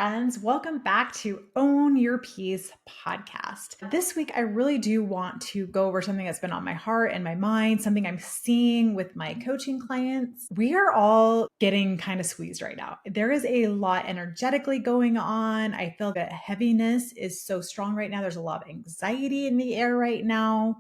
friends. Welcome back to Own Your Peace podcast. This week, I really do want to go over something that's been on my heart and my mind, something I'm seeing with my coaching clients. We are all getting kind of squeezed right now. There is a lot energetically going on. I feel that heaviness is so strong right now. There's a lot of anxiety in the air right now.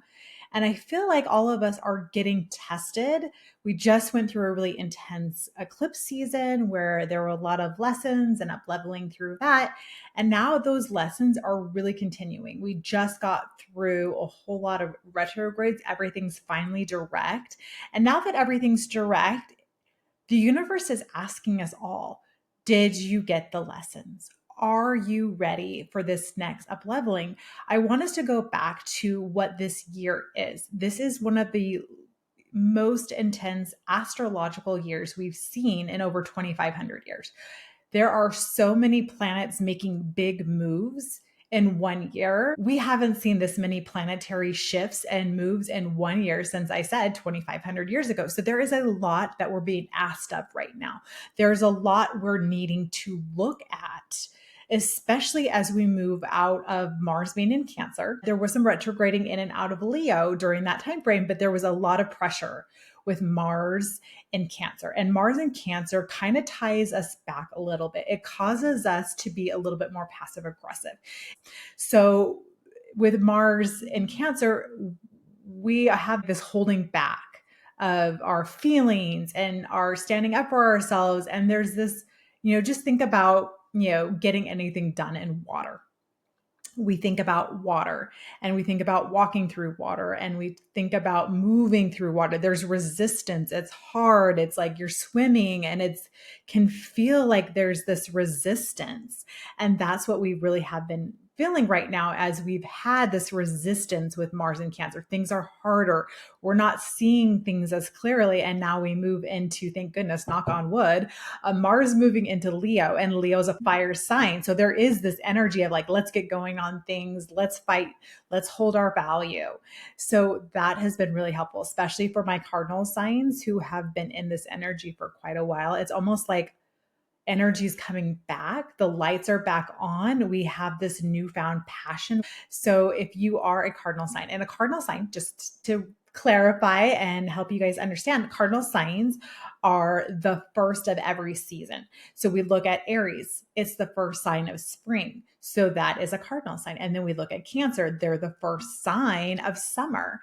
And I feel like all of us are getting tested. We just went through a really intense eclipse season where there were a lot of lessons and up leveling through that. And now those lessons are really continuing. We just got through a whole lot of retrogrades. Everything's finally direct. And now that everything's direct, the universe is asking us all, did you get the lessons? Are you ready for this next up leveling? I want us to go back to what this year is. This is one of the most intense astrological years we've seen in over 2,500 years. There are so many planets making big moves in 1 year. We haven't seen this many planetary shifts and moves in 1 year since I said 2,500 years ago. So there is a lot that we're being asked of right now. There's a lot we're needing to look at, especially as we move out of Mars being in Cancer. There was some retrograding in and out of Leo during that time frame, but there was a lot of pressure with Mars in Cancer. And Mars in Cancer kind of ties us back a little bit. It causes us to be a little bit more passive aggressive. So with Mars in Cancer, we have this holding back of our feelings and our standing up for ourselves. And there's this, just think about, getting anything done in water. We think about water and we think about walking through water and we think about moving through water. There's resistance. It's hard. It's like you're swimming and it's can feel like there's this resistance. And that's what we really have been feeling right now as we've had this resistance with Mars and Cancer. Things are harder. We're not seeing things as clearly. And now we move into, thank goodness, knock on wood, Mars moving into Leo, and Leo's a fire sign. So there is this energy of like, let's get going on things. Let's fight. Let's hold our value. So that has been really helpful, especially for my cardinal signs who have been in this energy for quite a while. It's almost like energy is coming back. The lights are back on. We have this newfound passion. So if you are a cardinal sign, and a cardinal sign, just to clarify and help you guys understand, cardinal signs are the first of every season. So we look at Aries, it's the first sign of spring. So that is a cardinal sign. And then we look at Cancer, they're the first sign of summer.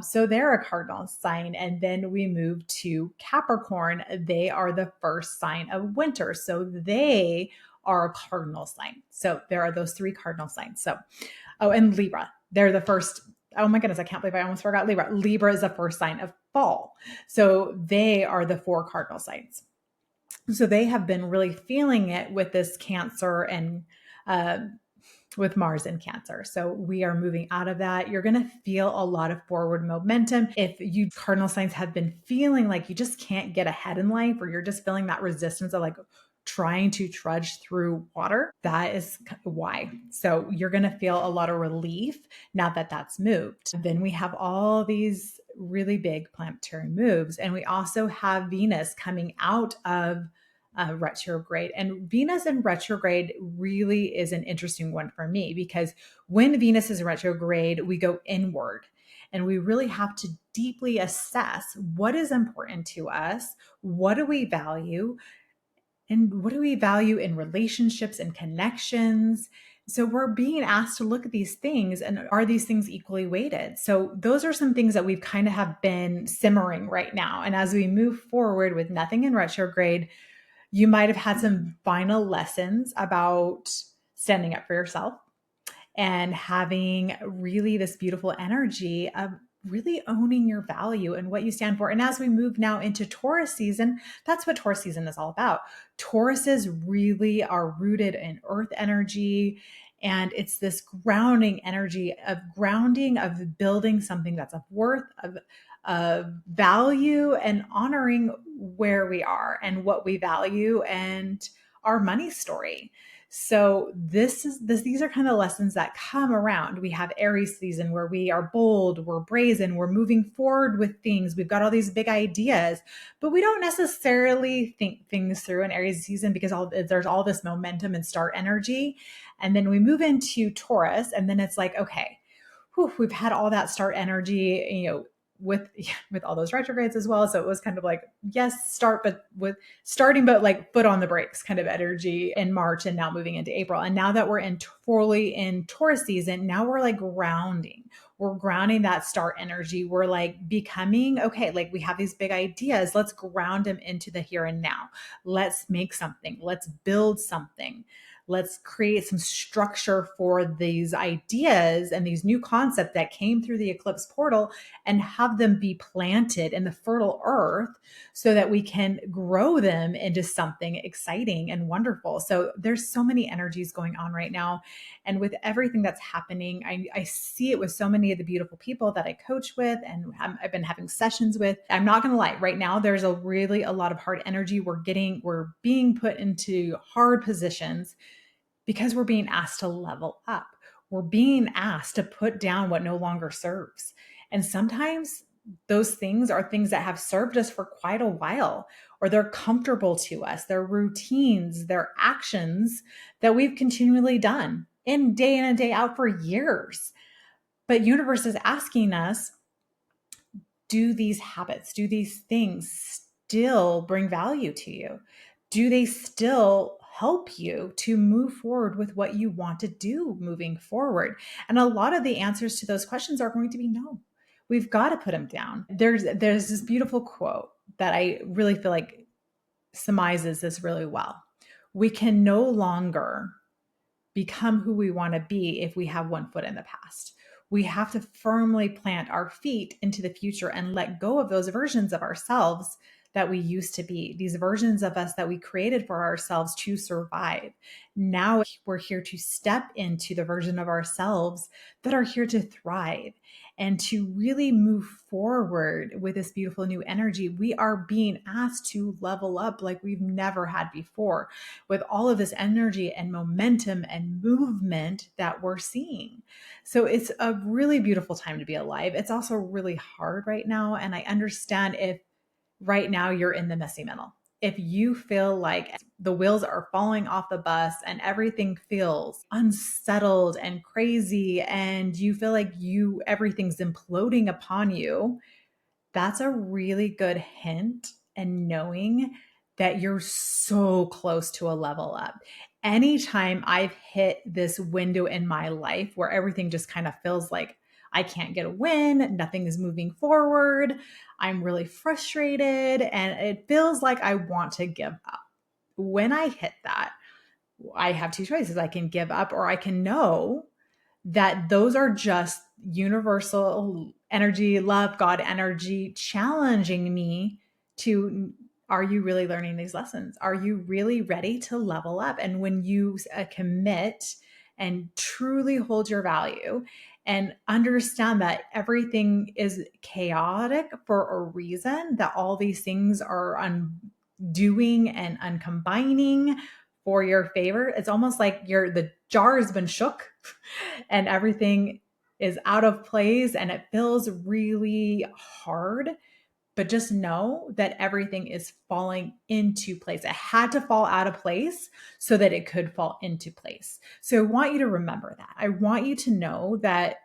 So they're a cardinal sign. And then we move to Capricorn, they are the first sign of winter. So they are a cardinal sign. So there are those three cardinal signs. So, and Libra, they're the first. Oh my goodness, I can't believe I almost forgot Libra. Libra is the first sign of fall. So they are the four cardinal signs. So they have been really feeling it with this Cancer and with Mars in Cancer. So we are moving out of that. You're going to feel a lot of forward momentum. If you cardinal signs have been feeling like you just can't get ahead in life, or you're just feeling that resistance of like trying to trudge through water, that is why. So you're going to feel a lot of relief now that that's moved. Then we have all these really big planetary moves. And we also have Venus coming out of retrograde. And Venus in retrograde really is an interesting one for me, because when Venus is in retrograde, we go inward and we really have to deeply assess what is important to us, what do we value, and what do we value in relationships and connections. So we're being asked to look at these things, and are these things equally weighted? So those are some things that we've kind of have been simmering right now. And as we move forward with nothing in retrograde, you might have had some final lessons about standing up for yourself and having really this beautiful energy of really owning your value and what you stand for. And as we move now into Taurus season, that's what Taurus season is all about. Tauruses really are rooted in earth energy. And it's this grounding energy of grounding, of building something that's of worth, of value, and honoring where we are and what we value and our money story. So these are kind of lessons that come around. We have Aries season where we are bold, we're brazen, we're moving forward with things. We've got all these big ideas, but we don't necessarily think things through in Aries season because there's all this momentum and start energy. And then we move into Taurus, and then it's like, okay, we've had all that start energy, with all those retrogrades as well. So it was kind of like, yes, but like foot on the brakes kind of energy in March, and now moving into April. And now that we're fully in Taurus season, now we're like grounding. We're grounding that start energy. We're like becoming, okay, like we have these big ideas. Let's ground them into the here and now. Let's make something. Let's build something. Let's create some structure for these ideas and these new concepts that came through the eclipse portal, and have them be planted in the fertile earth so that we can grow them into something exciting and wonderful. So there's so many energies going on right now. And with everything that's happening, I see it with so many of the beautiful people that I coach with and I've been having sessions with. I'm not going to lie, right now, there's a lot of hard energy. We're being put into hard positions because we're being asked to level up. We're being asked to put down what no longer serves. And sometimes those things are things that have served us for quite a while, or they're comfortable to us. They're routines, they're actions that we've continually done day in and day out for years. But universe is asking us, do these habits, do these things still bring value to you? Do they still help you to move forward with what you want to do moving forward? And a lot of the answers to those questions are going to be no. We've got to put them down. There's this beautiful quote that I really feel like surmises this really well. We can no longer become who we want to be if we have one foot in the past. We have to firmly plant our feet into the future and let go of those versions of ourselves that we used to be, these versions of us that we created for ourselves to survive. Now we're here to step into the version of ourselves that are here to thrive and to really move forward with this beautiful new energy. We are being asked to level up like we've never had before, with all of this energy and momentum and movement that we're seeing. So it's a really beautiful time to be alive. It's also really hard right now. And I understand if right now you're in the messy middle. If you feel like the wheels are falling off the bus and everything feels unsettled and crazy, and you feel like everything's imploding upon you, that's a really good hint and knowing that you're so close to a level up. Anytime I've hit this window in my life where everything just kind of feels like I can't get a win, nothing is moving forward, I'm really frustrated, and it feels like I want to give up. When I hit that, I have two choices. I can give up, or I can know that those are just universal energy, love, God energy challenging me to, are you really learning these lessons? Are you really ready to level up? And when you commit and truly hold your value and understand that everything is chaotic for a reason, that all these things are undoing and uncombining for your favor, it's almost like the jar has been shook and everything is out of place and it feels really hard. But just know that everything is falling into place. It had to fall out of place so that it could fall into place. So I want you to remember that. I want you to know that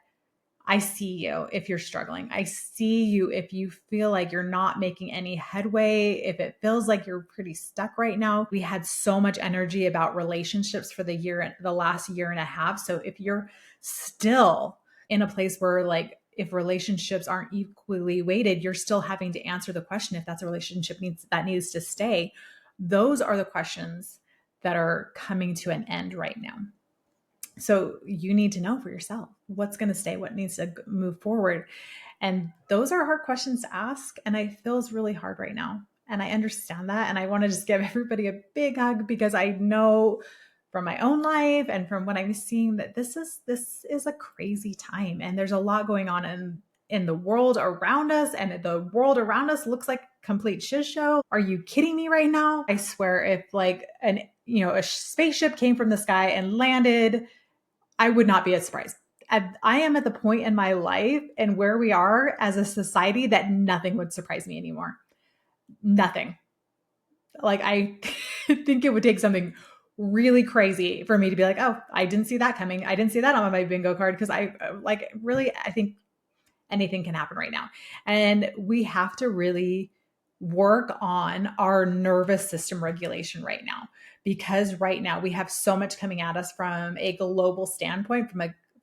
I see you if you're struggling. I see you if you feel like you're not making any headway, if it feels like you're pretty stuck right now. We had so much energy about relationships for the last year and a half. So if you're still in a place where, like, if relationships aren't equally weighted, you're still having to answer the question if that's a relationship needs to stay. Those are the questions that are coming to an end right now. So you need to know for yourself what's going to stay, what needs to move forward. And those are hard questions to ask. And it feels really hard right now. And I understand that. And I want to just give everybody a big hug, because I know from my own life and from what I'm seeing that this is a crazy time. And there's a lot going on in the world around us, and the world around us looks like complete shit show. Are you kidding me right now? I swear, if like a spaceship came from the sky and landed, I would not be as surprised. I am at the point in my life and where we are as a society that nothing would surprise me anymore. Nothing. Like, I think it would take something really crazy for me to be like, oh, I didn't see that coming. I didn't see that on my bingo card, because I think anything can happen right now. And we have to really work on our nervous system regulation right now, because right now we have so much coming at us from a global standpoint,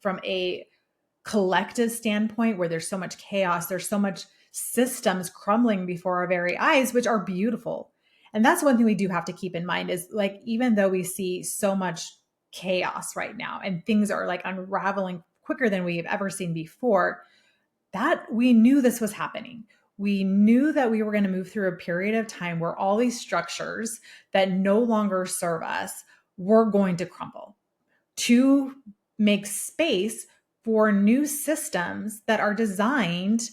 from a collective standpoint, where there's so much chaos, there's so much systems crumbling before our very eyes, which are beautiful. And that's one thing we do have to keep in mind is, like, even though we see so much chaos right now and things are like unraveling quicker than we've ever seen before, that we knew this was happening. We knew that we were going to move through a period of time where all these structures that no longer serve us were going to crumble, to make space for new systems that are designed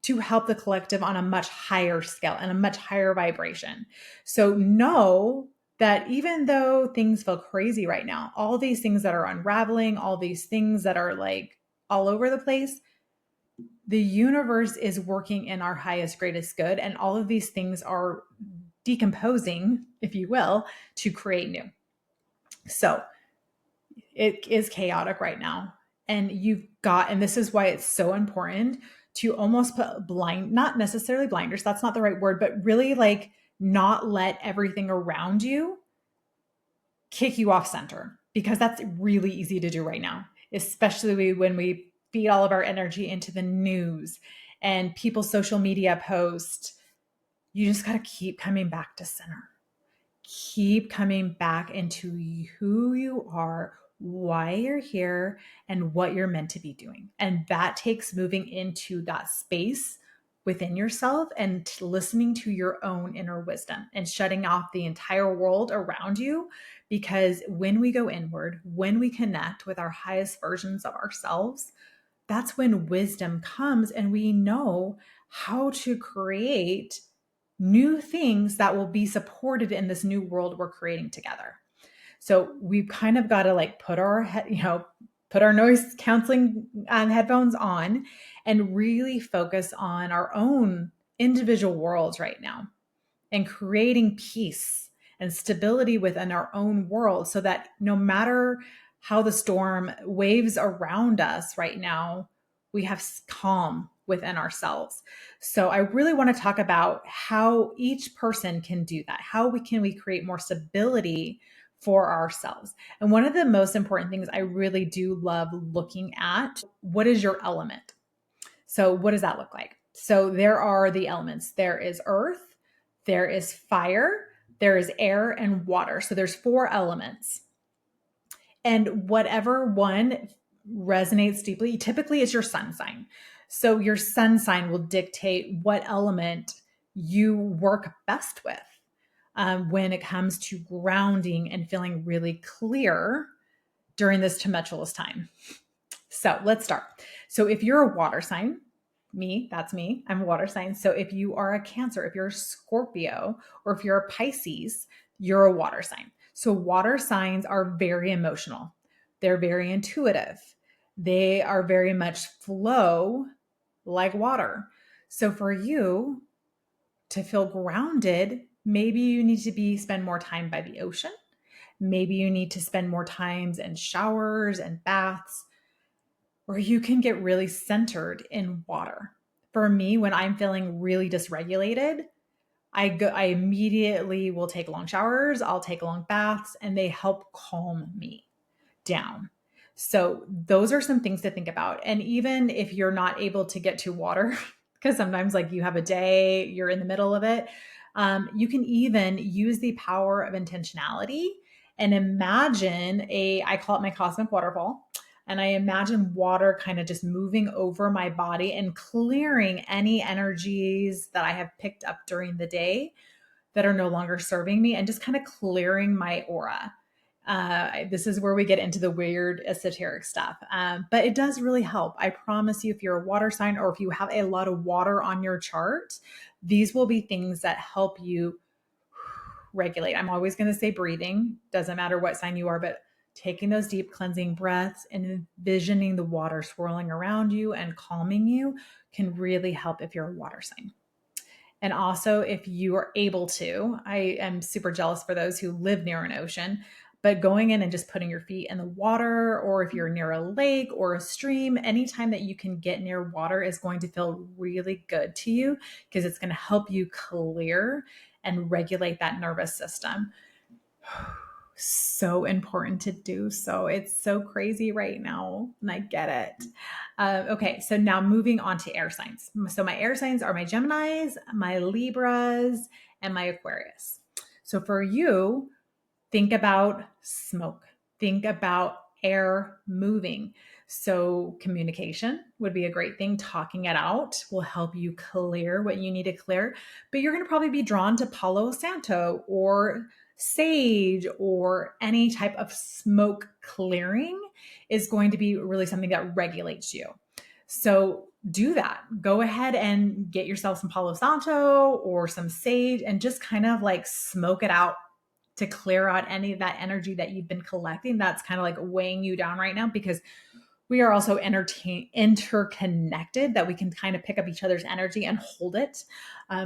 to help the collective on a much higher scale and a much higher vibration. So know that even though things feel crazy right now, all these things that are unraveling, all these things that are like all over the place, the universe is working in our highest, greatest good. And all of these things are decomposing, if you will, to create new. So it is chaotic right now. And and this is why it's so important to almost put not necessarily blinders, that's not the right word, but really like not let everything around you kick you off center, because that's really easy to do right now, especially when we feed all of our energy into the news and people's social media posts. You just got to keep coming back to center. Keep coming back into who you are, why you're here, and what you're meant to be doing. And that takes moving into that space within yourself and listening to your own inner wisdom and shutting off the entire world around you. Because when we go inward, when we connect with our highest versions of ourselves, that's when wisdom comes, and we know how to create new things that will be supported in this new world we're creating together. So we've kind of got to like put our noise canceling headphones on and really focus on our own individual worlds right now and creating peace and stability within our own world, so that no matter how the storm waves around us right now, we have calm within ourselves. So I really want to talk about how each person can do that. How we create more stability for ourselves. And one of the most important things I really do love looking at, what is your element? So what does that look like? So there are the elements. There is earth, there is fire, there is air, and water. So there's 4 elements. And whatever one resonates deeply, typically it's your sun sign. So your sun sign will dictate what element you work best with when it comes to grounding and feeling really clear during this tumultuous time. So let's start. So if you're a water sign, that's me, I'm a water sign. So if you are a Cancer, if you're a Scorpio, or if you're a Pisces, you're a water sign. So water signs are very emotional. They're very intuitive. They are very much flow like water. So for you to feel grounded, maybe you need to spend more time by the ocean. Maybe you need to spend more times in showers and baths, or you can get really centered in water. For me, when I'm feeling really dysregulated, I immediately will take long showers, I'll take long baths, and they help calm me down. So those are some things to think about. And even if you're not able to get to water, because sometimes like you have a day, you're in the middle of it, you can even use the power of intentionality and imagine I call it my cosmic waterfall. And I imagine water kind of just moving over my body and clearing any energies that I have picked up during the day that are no longer serving me, and just kind of clearing my aura. This is where we get into the weird esoteric stuff. But it does really help. I promise you, if you're a water sign or if you have a lot of water on your chart, these will be things that help you regulate. I'm always going to say breathing, doesn't matter what sign you are, but taking those deep cleansing breaths and envisioning the water swirling around you and calming you can really help if you're a water sign. And also, if you are able to, I am super jealous for those who live near an ocean, but going in and just putting your feet in the water, or if you're near a lake or a stream, anytime that you can get near water is going to feel really good to you because it's going to help you clear and regulate that nervous system. So important to do so. It's so crazy right now, and I get it. Okay, so now moving on to air signs. So my air signs are my Geminis, my Libras, and my Aquarius. So for you, think about smoke, think about air moving. So communication would be a great thing. Talking it out will help you clear what you need to clear, but you're going to probably be drawn to Palo Santo or sage or any type of smoke clearing is going to be really something that regulates you. So do that. Go ahead and get yourself some Palo Santo or some sage and just kind of like smoke it out to clear out any of that energy that you've been collecting that's kind of like weighing you down right now, because we are also interconnected, that we can kind of pick up each other's energy and hold it.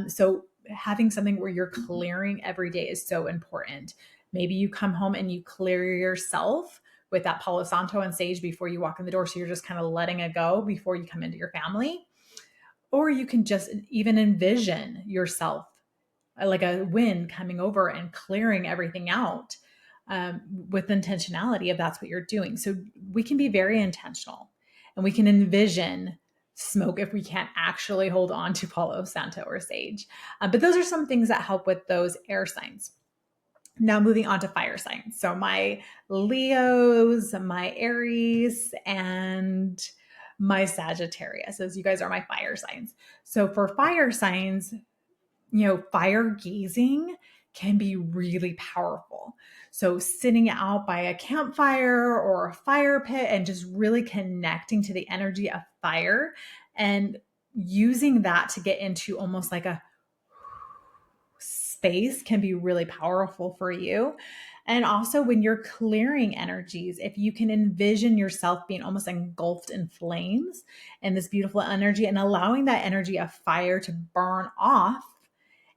So having something where you're clearing every day is so important. Maybe you come home and you clear yourself with that Palo Santo and sage before you walk in the door. So you're just kind of letting it go before you come into your family. Or you can just even envision yourself like a wind coming over and clearing everything out with intentionality if that's what you're doing. So we can be very intentional and we can envision smoke if we can't actually hold on to Palo Santo or sage. But those are some things that help with those air signs. Now moving on to fire signs. So my Leos, my Aries, and my Sagittarius. As you guys are my fire signs. So for fire signs, fire gazing can be really powerful. So sitting out by a campfire or a fire pit and just really connecting to the energy of fire and using that to get into almost like a space can be really powerful for you. And also when you're clearing energies, if you can envision yourself being almost engulfed in flames and this beautiful energy and allowing that energy of fire to burn off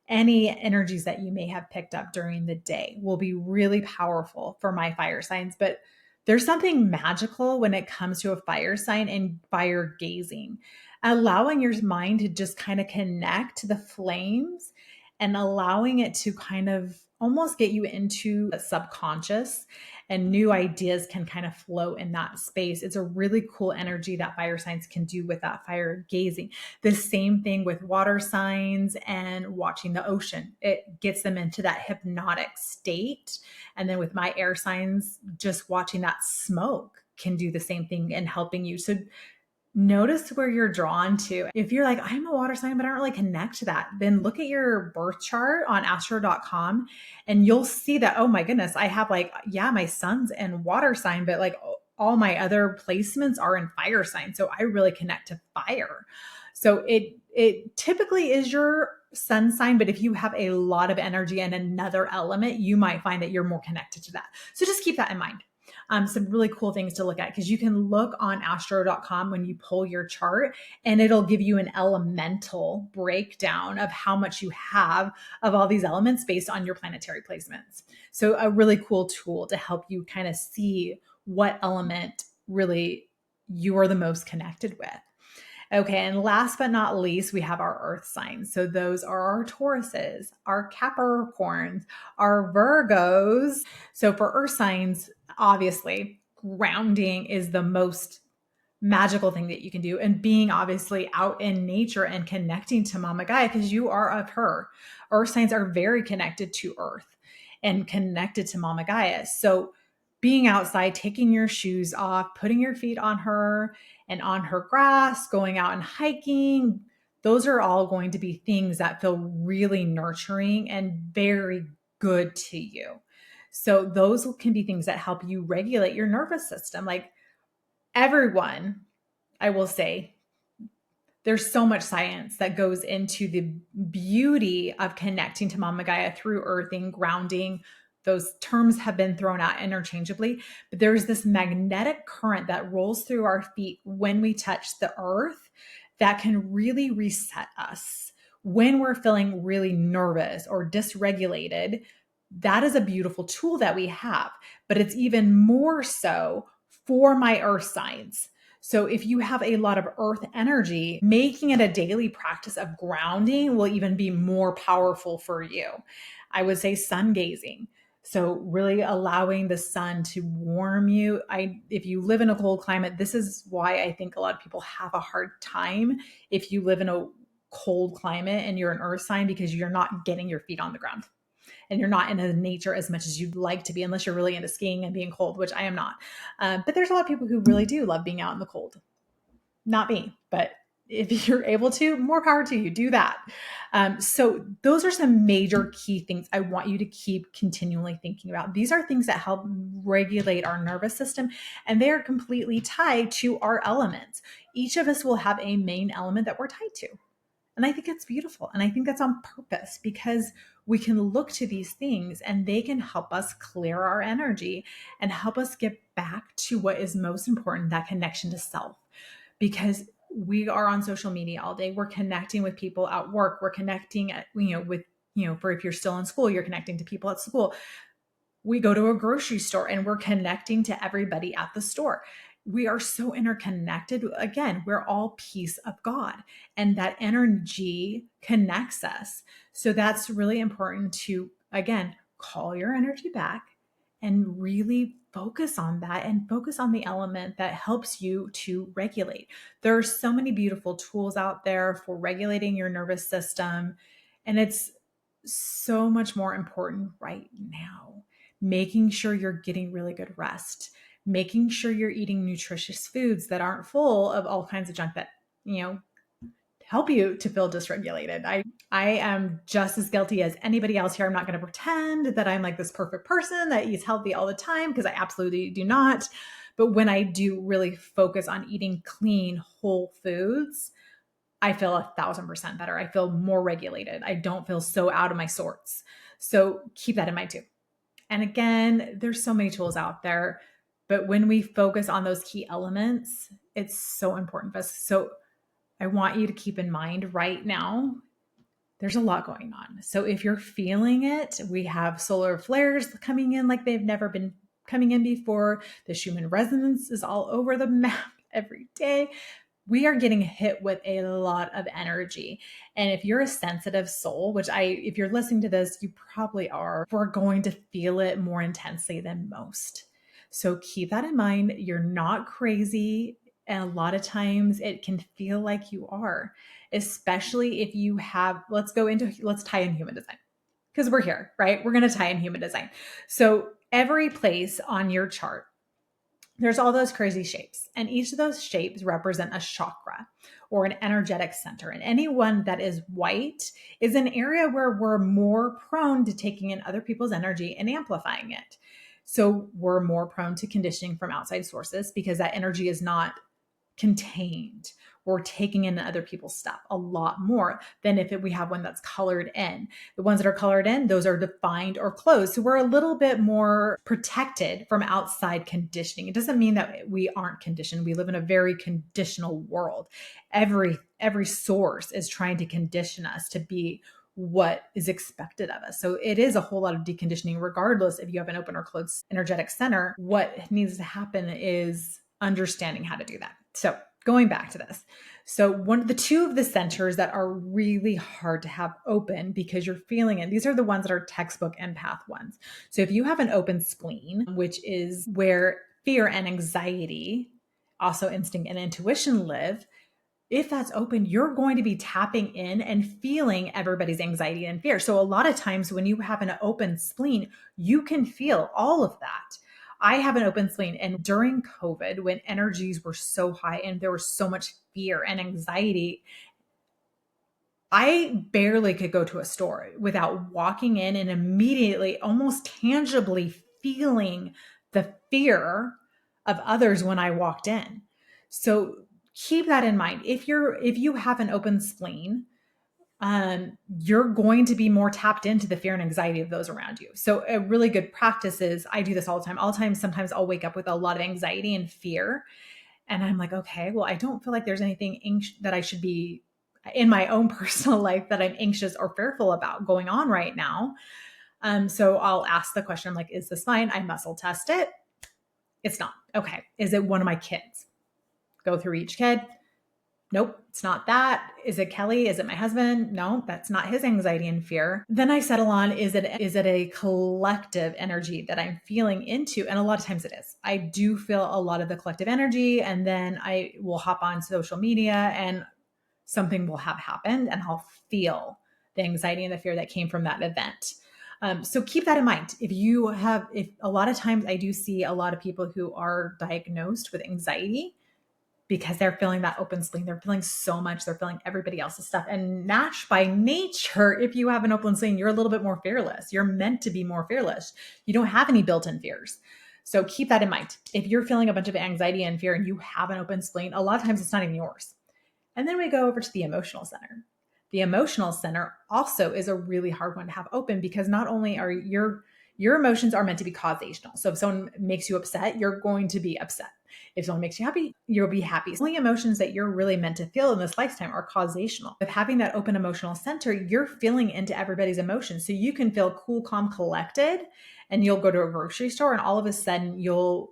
any energies that you may have picked up during the day, will be really powerful for my fire signs. But there's something magical when it comes to a fire sign and fire gazing, allowing your mind to just kind of connect to the flames and allowing it to kind of almost get you into a subconscious, and new ideas can kind of flow in that space. It's a really cool energy that fire signs can do with that fire gazing. The same thing with water signs and watching the ocean. It gets them into that hypnotic state. And then with my air signs, just watching that smoke can do the same thing and helping you. So notice where you're drawn to. If you're like, I'm a water sign, but I don't really connect to that, then look at your birth chart on astro.com and you'll see that, oh my goodness, I have like, yeah, my sun's in water sign, but like all my other placements are in fire sign. So I really connect to fire. So it typically is your sun sign, but if you have a lot of energy and another element, you might find that you're more connected to that. So just keep that in mind. Some really cool things to look at, because you can look on astro.com when you pull your chart and it'll give you an elemental breakdown of how much you have of all these elements based on your planetary placements. So a really cool tool to help you kind of see what element really you are the most connected with. Okay, and last but not least, we have our earth signs. So those are our Tauruses, our Capricorns, our Virgos. So for earth signs, obviously, grounding is the most magical thing that you can do. And being obviously out in nature and connecting to Mama Gaia, because you are of her. Earth signs are very connected to earth and connected to Mama Gaia. So being outside, taking your shoes off, putting your feet on her and on her grass, going out and hiking, those are all going to be things that feel really nurturing and very good to you. So those can be things that help you regulate your nervous system. Like everyone, I will say, there's so much science that goes into the beauty of connecting to Mama Gaia through earthing, grounding. Those terms have been thrown out interchangeably, but there's this magnetic current that rolls through our feet when we touch the earth that can really reset us. When we're feeling really nervous or dysregulated, that is a beautiful tool that we have, but it's even more so for my earth signs. So if you have a lot of earth energy, making it a daily practice of grounding will even be more powerful for you. I would say sun gazing. So really allowing the sun to warm you. If you live in a cold climate, this is why I think a lot of people have a hard time if you live in a cold climate and you're an earth sign, because you're not getting your feet on the ground and you're not in the nature as much as you'd like to be, unless you're really into skiing and being cold, which I am not. But there's a lot of people who really do love being out in the cold. Not me, but if you're able to, more power to you, do that. So those are some major key things I want you to keep continually thinking about. These are things that help regulate our nervous system, and they are completely tied to our elements. Each of us will have a main element that we're tied to. And I think it's beautiful. And I think that's on purpose, because we can look to these things and they can help us clear our energy and help us get back to what is most important, that connection to self. Because we are on social media all day. We're connecting with people at work. We're connecting for if you're still in school, you're connecting to people at school. We go to a grocery store and we're connecting to everybody at the store. We are so interconnected. Again, we're all piece of God, and that energy connects us. So that's really important to, again, call your energy back and really focus on that, and focus on the element that helps you to regulate. There are so many beautiful tools out there for regulating your nervous system, and it's so much more important right now. Making sure you're getting really good rest, making sure you're eating nutritious foods that aren't full of all kinds of junk that, help you to feel dysregulated. I am just as guilty as anybody else here. I'm not going to pretend that I'm like this perfect person that eats healthy all the time, because I absolutely do not. But when I do really focus on eating clean, whole foods, I feel 1,000% better. I feel more regulated. I don't feel so out of my sorts. So keep that in mind too. And again, there's so many tools out there, but when we focus on those key elements, it's so important for us. So I want you to keep in mind right now, there's a lot going on. So if you're feeling it, we have solar flares coming in like they've never been coming in before. The Schumann resonance is all over the map every day. We are getting hit with a lot of energy. And if you're a sensitive soul, which if you're listening to this, you probably are, we're going to feel it more intensely than most. So keep that in mind. You're not crazy. And a lot of times it can feel like you are, especially if you have, let's tie in human design, because we're here, right? We're going to tie in human design. So every place on your chart, there's all those crazy shapes, and each of those shapes represent a chakra or an energetic center. And any one that is white is an area where we're more prone to taking in other people's energy and amplifying it. So we're more prone to conditioning from outside sources, because that energy is not contained. We're taking in other people's stuff a lot more than if we have one that's colored in. The ones that are colored in, those are defined or closed. So we're a little bit more protected from outside conditioning. It doesn't mean that we aren't conditioned. We live in a very conditional world. Every source is trying to condition us to be what is expected of us. So it is a whole lot of deconditioning, regardless if you have an open or closed energetic center. What needs to happen is understanding how to do that. So going back to this. So two of the centers that are really hard to have open because you're feeling it, these are the ones that are textbook empath ones. So if you have an open spleen, which is where fear and anxiety, also instinct and intuition live, if that's open, you're going to be tapping in and feeling everybody's anxiety and fear. So a lot of times when you have an open spleen, you can feel all of that. I have an open spleen, and during COVID, when energies were so high and there was so much fear and anxiety, I barely could go to a store without walking in and immediately, almost tangibly feeling the fear of others when I walked in. So keep that in mind. If you have an open spleen, you're going to be more tapped into the fear and anxiety of those around you. So a really good practice is, I do this all the time. All the time, sometimes I'll wake up with a lot of anxiety and fear. And I'm like, okay, well, I don't feel like there's anything that I should be in my own personal life that I'm anxious or fearful about going on right now. So I'll ask the question, I'm like, is this mine? I muscle test it. It's not. Okay. Is it one of my kids? Go through each kid. Nope, it's not that. Is it Kelly? Is it my husband? No, that's not his anxiety and fear. Then I settle on, is it a collective energy that I'm feeling into? And a lot of times it is. I do feel a lot of the collective energy, and then I will hop on social media and something will have happened and I'll feel the anxiety and the fear that came from that event. So keep that in mind. If a lot of times I do see a lot of people who are diagnosed with anxiety because they're feeling that open spleen. They're feeling so much. They're feeling everybody else's stuff. And Nash, by nature, if you have an open spleen, you're a little bit more fearless. You're meant to be more fearless. You don't have any built-in fears. So keep that in mind. If you're feeling a bunch of anxiety and fear and you have an open spleen, a lot of times it's not even yours. And then we go over to the emotional center. The emotional center also is a really hard one to have open, because not only are your emotions are meant to be causational. So if someone makes you upset, you're going to be upset. If someone makes you happy, you'll be happy. So the emotions that you're really meant to feel in this lifetime are causational. With having that open emotional center, you're feeling into everybody's emotions. So you can feel cool, calm, collected, and you'll go to a grocery store and all of a sudden you'll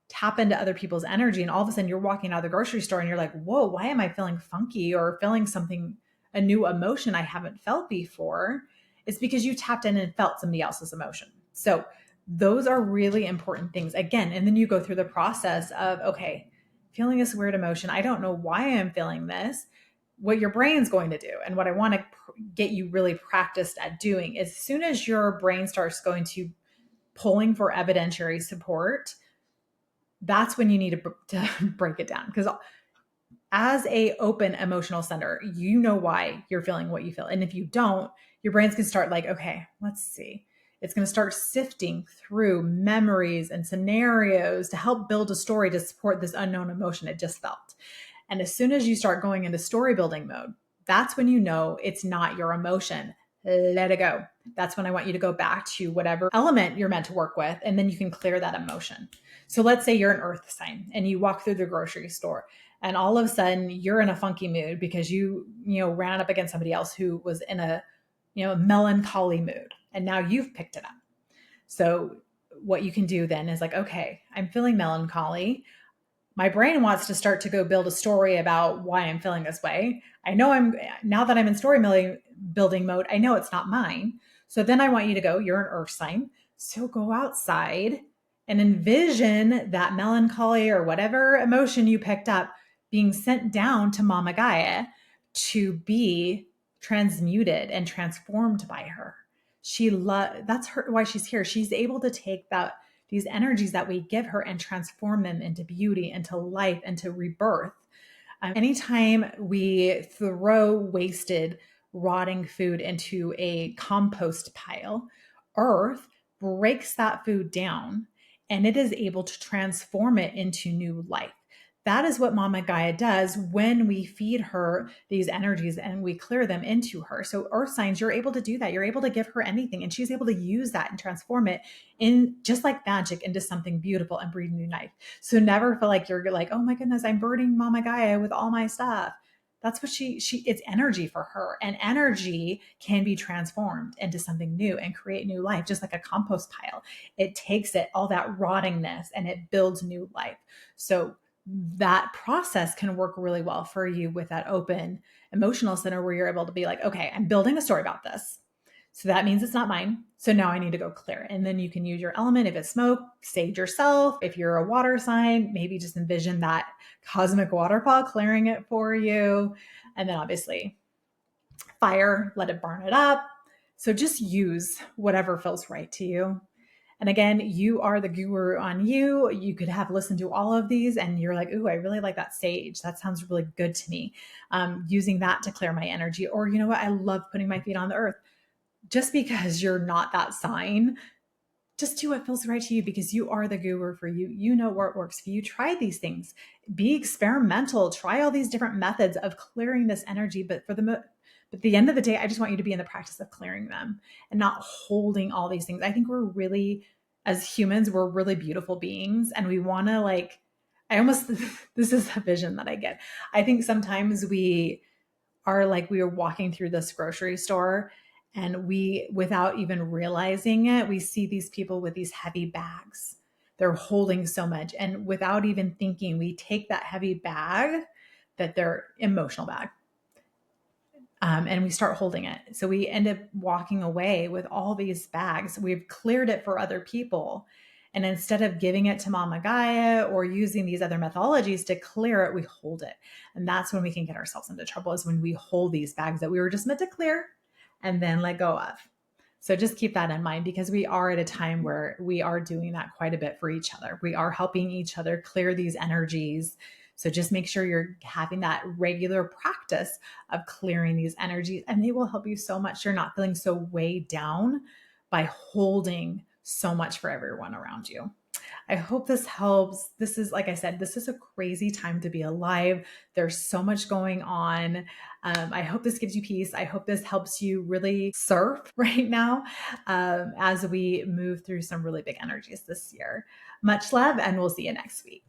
tap into other people's energy. And all of a sudden you're walking out of the grocery store and you're like, whoa, why am I feeling funky or feeling something, a new emotion I haven't felt before? It's because you tapped in and felt somebody else's emotion. So those are really important things. Again, and then you go through the process of, okay, feeling this weird emotion. I don't know why I'm feeling this. What your brain's going to do, and what I want to get you really practiced at doing, is as soon as your brain starts going to pulling for evidentiary support, that's when you need to break it down. Because as a open emotional center, you know why you're feeling what you feel. And if you don't, your brain's going to start like, okay, let's see. It's going to start sifting through memories and scenarios to help build a story to support this unknown emotion it just felt. And as soon as you start going into story building mode, that's when you know it's not your emotion. Let it go. That's when I want you to go back to whatever element you're meant to work with, and then you can clear that emotion. So let's say you're an earth sign and you walk through the grocery store and all of a sudden you're in a funky mood because you ran up against somebody else who was in a melancholy mood, and now you've picked it up. So what you can do then is like, okay, I'm feeling melancholy. My brain wants to start to go build a story about why I'm feeling this way. Now that I'm in story building mode, I know it's not mine. So then I want you to go, you're an earth sign. So go outside and envision that melancholy or whatever emotion you picked up being sent down to Mama Gaia to be transmuted and transformed by her. That's why she's here. She's able to take these energies that we give her and transform them into beauty, into life, into rebirth. Anytime we throw wasted, rotting food into a compost pile, Earth breaks that food down and it is able to transform it into new life. That is what Mama Gaia does when we feed her these energies and we clear them into her. So earth signs, you're able to do that. You're able to give her anything and she's able to use that and transform it in just like magic into something beautiful and breathe new life. So never feel like you're like, oh my goodness, I'm burdening Mama Gaia with all my stuff. That's what it's energy for her, and energy can be transformed into something new and create new life, just like a compost pile. It takes all that rottingness and it builds new life. So that process can work really well for you with that open emotional center where you're able to be like, okay, I'm building a story about this. So that means it's not mine. So now I need to go clear. And then you can use your element. If it's smoke, sage yourself. If you're a water sign, maybe just envision that cosmic waterfall clearing it for you. And then obviously fire, let it burn it up. So just use whatever feels right to you. And again, you are the guru on you. You could have listened to all of these and you're like, ooh, I really like that sage. That sounds really good to me. Using that to clear my energy. Or you know what? I love putting my feet on the earth. Just because you're not that sign just do what feels right to you because you are the guru for you. You know what works for you. Try these things. Be experimental. Try all these different methods of clearing this energy. But but at the end of the day, I just want you to be in the practice of clearing them and not holding all these things. I think we're really, as humans, we're really beautiful beings, and we want to like. I almost this is a vision that I get. I think sometimes we are walking through this grocery store, and we, without even realizing it, we see these people with these heavy bags. They're holding so much, and without even thinking, we take that heavy bag, that their emotional bag, and we start holding it. So we end up walking away with all these bags. We've cleared it for other people. And instead of giving it to Mama Gaia or using these other methodologies to clear it, we hold it. And that's when we can get ourselves into trouble, is when we hold these bags that we were just meant to clear and then let go of. So just keep that in mind, because we are at a time where we are doing that quite a bit for each other. We are helping each other clear these energies. So just make sure you're having that regular practice of clearing these energies, and they will help you so much. You're not feeling so weighed down by holding so much for everyone around you. I hope this helps. This is, like I said, this is a crazy time to be alive. There's so much going on. I hope this gives you peace. I hope this helps you really surf right now, as we move through some really big energies this year. Much love, and we'll see you next week.